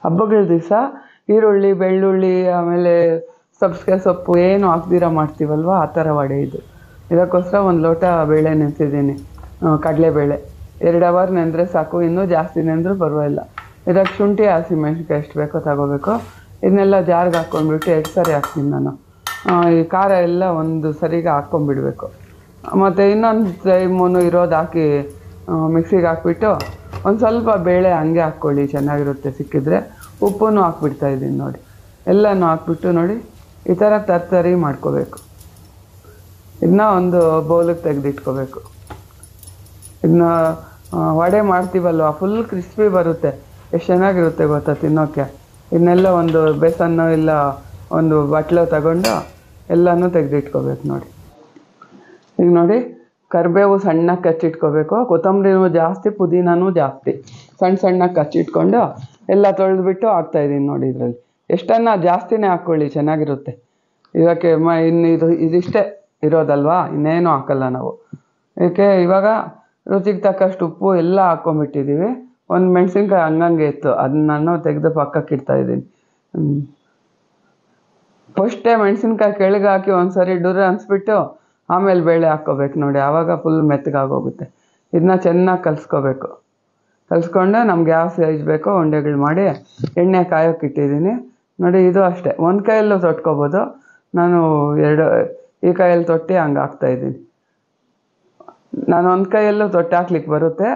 ಹಬ್ಬಗಳ ದಿವಸ ಈರುಳ್ಳಿ ಬೆಳ್ಳುಳ್ಳಿ ಆಮೇಲೆ ಸಬ್ಸಿಗೆ ಸೊಪ್ಪು ಏನು ಹಾಕ್ದಿರ ಮಾಡ್ತೀವಲ್ವ ಆ ಥರ ವಡೆ ಇದು. ಇದಕ್ಕೋಸ್ಕರ 1 ಲೋಟ ಬೇಳೆ ನೆನೆಸಿದ್ದೀನಿ, ಕಡಲೆಬೇಳೆ. 2 ಅವರ್ ನೆಂದರೆ ಸಾಕು, ಇನ್ನೂ ಜಾಸ್ತಿ ನೆಂದರೂ ಪರವಾಗಿಲ್ಲ. ಇದಕ್ಕೆ ಶುಂಠಿ ಹಸಿಮೆಣ್ಸಿನ್ಕಾಯಿ ಎಷ್ಟು ಬೇಕೋ ತಗೋಬೇಕು. ಇದನ್ನೆಲ್ಲ ಜಾರ್ಗೆ ಹಾಕ್ಕೊಂಡ್ಬಿಟ್ಟು 2 ಸರಿ ಹಾಕ್ತೀನಿ ನಾನು. ಈ ಖಾರ ಎಲ್ಲ ಒಂದು ಸರಿಗೆ ಹಾಕ್ಕೊಂಡ್ಬಿಡ್ಬೇಕು. ಮತ್ತು ಇನ್ನೊಂದು ಟೈಮೂ ಇರೋದು ಹಾಕಿ ಮಿಕ್ಸಿಗೆ ಹಾಕ್ಬಿಟ್ಟು ಒಂದು ಸ್ವಲ್ಪ ಬೇಳೆ ಹಂಗೆ ಹಾಕ್ಕೊಳ್ಳಿ, ಚೆನ್ನಾಗಿರುತ್ತೆ ಸಿಕ್ಕಿದ್ರೆ. ಉಪ್ಪೂ ಹಾಕ್ಬಿಡ್ತಾಯಿದ್ದೀನಿ ನೋಡಿ. ಎಲ್ಲನೂ ಹಾಕ್ಬಿಟ್ಟು ನೋಡಿ ಈ ಥರ ತರ್ತರಿ ಮಾಡ್ಕೋಬೇಕು. ಇದನ್ನ ಒಂದು ಬೌಲಿಗೆ ತೆಗೆದಿಟ್ಕೋಬೇಕು. ಇದನ್ನ ವಡೆ ಮಾಡ್ತೀವಲ್ವ, ಫುಲ್ ಕ್ರಿಸ್ಪಿ ಬರುತ್ತೆ, ಎಷ್ಟು ಚೆನ್ನಾಗಿರುತ್ತೆ ಗೊತ್ತಾ ತಿನ್ನೋಕ್ಕೆ. ಇದನ್ನೆಲ್ಲ ಒಂದು ಬೇಸನ್ನು ಇಲ್ಲ ಒಂದು ಬಟ್ಲು ತಗೊಂಡು ಎಲ್ಲನೂ ತೆಗೆದಿಟ್ಕೋಬೇಕು ನೋಡಿ. ಈಗ ನೋಡಿ ಕರಿಬೇವು ಸಣ್ಣಗೆ ಕಚ್ಚಿಟ್ಕೋಬೇಕು, ಕೊತ್ತಂಬರಿನೂ ಜಾಸ್ತಿ, ಪುದೀನೂ ಜಾಸ್ತಿ. ಸಣ್ಣಗೆ ಕಚ್ಚಿಟ್ಕೊಂಡು ಎಲ್ಲ ತೊಳೆದ್ಬಿಟ್ಟು ಹಾಕ್ತಾಯಿದ್ದೀನಿ ನೋಡಿ. ಇದರಲ್ಲಿ ಎಷ್ಟನ್ನ ಜಾಸ್ತಿನೇ ಹಾಕ್ಕೊಳ್ಳಿ, ಚೆನ್ನಾಗಿರುತ್ತೆ. ಇದಕ್ಕೆ ಇನ್ನು ಇದಿಷ್ಟೇ ಇರೋದಲ್ವಾ, ಇನ್ನೇನು ಹಾಕಲ್ಲ ನಾವು. ಏಕೆ ಇವಾಗ ರುಚಿಗೆ ತಕ್ಕಷ್ಟು ಉಪ್ಪು ಎಲ್ಲ ಹಾಕ್ಕೊಂಬಿಟ್ಟಿದ್ದೀವಿ. ಒಂದು ಮೆಣಸಿನ್ಕಾಯಿ ಹಂಗಂಗೆ ಇತ್ತು, ಅದನ್ನ ನಾನು ತೆಗೆದು ಪಕ್ಕಕ್ಕೆ ಇಡ್ತಾಯಿದ್ದೀನಿ. ಫಸ್ಟೇ ಮೆಣಸಿನ್ಕಾಯಿ ಕೆಳಗೆ ಹಾಕಿ ಒಂದು ಸರಿ ಡುರ್ ಅನ್ಸ್ಬಿಟ್ಟು ಆಮೇಲೆ ಬೇಳೆ ಹಾಕ್ಕೋಬೇಕು ನೋಡಿ, ಆವಾಗ ಫುಲ್ ಮೆತ್ತಗಾಗೋಗುತ್ತೆ. ಇದನ್ನ ಚೆನ್ನಾಗಿ ಕಲಿಸ್ಕೋಬೇಕು. ಕಲಿಸ್ಕೊಂಡು ನಮ್ಗೆ ಯಾವ ಸೈಜ್ ಬೇಕೋ ಉಂಡೆಗಳು ಮಾಡಿ ಎಣ್ಣೆ ಕಾಯೋಕೆ ಇಟ್ಟಿದ್ದೀನಿ ನೋಡಿ. ಇದು ಅಷ್ಟೇ, ಒಂದು ಕೈಯಲ್ಲೂ ತೊಟ್ಕೋಬೋದು. ನಾನು ಈ ಕೈಯಲ್ಲಿ ತೊಟ್ಟಿ ಹಂಗೆ ಹಾಕ್ತಾಯಿದ್ದೀನಿ. ನಾನು ಒಂದು ಕೈಯಲ್ಲೂ ತೊಟ್ಟು ಹಾಕ್ಲಿಕ್ಕೆ ಬರುತ್ತೆ,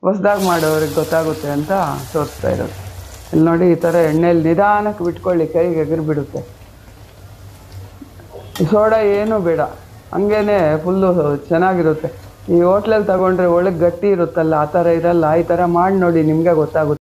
ಹೊಸ್ದಾಗಿ ಮಾಡೋರಿಗೆ ಗೊತ್ತಾಗುತ್ತೆ ಅಂತ ತೋರಿಸ್ತಾ ಇರೋದು. ಇಲ್ಲಿ ನೋಡಿ ಈ ಥರ ಎಣ್ಣೆಯಲ್ಲಿ ನಿಧಾನಕ್ಕೆ ಬಿಟ್ಕೊಳ್ಳಿ, ಕೈಗೆ ಎಗರ್ಬಿಡುತ್ತೆ. ಸೋಡಾ ಏನೂ ಬೇಡ, ಹಂಗೇ ಫುಲ್ಲು ಚೆನ್ನಾಗಿರುತ್ತೆ. ಈ ಹೋಟ್ಲಲ್ಲಿ ತಗೊಂಡ್ರೆ ಒಳಗೆ ಗಟ್ಟಿ ಇರುತ್ತಲ್ಲ, ಆ ಥರ ಇರಲ್ಲ. ಈ ಥರ ಮಾಡಿ ನೋಡಿ, ನಿಮಗೆ ಗೊತ್ತಾಗುತ್ತೆ.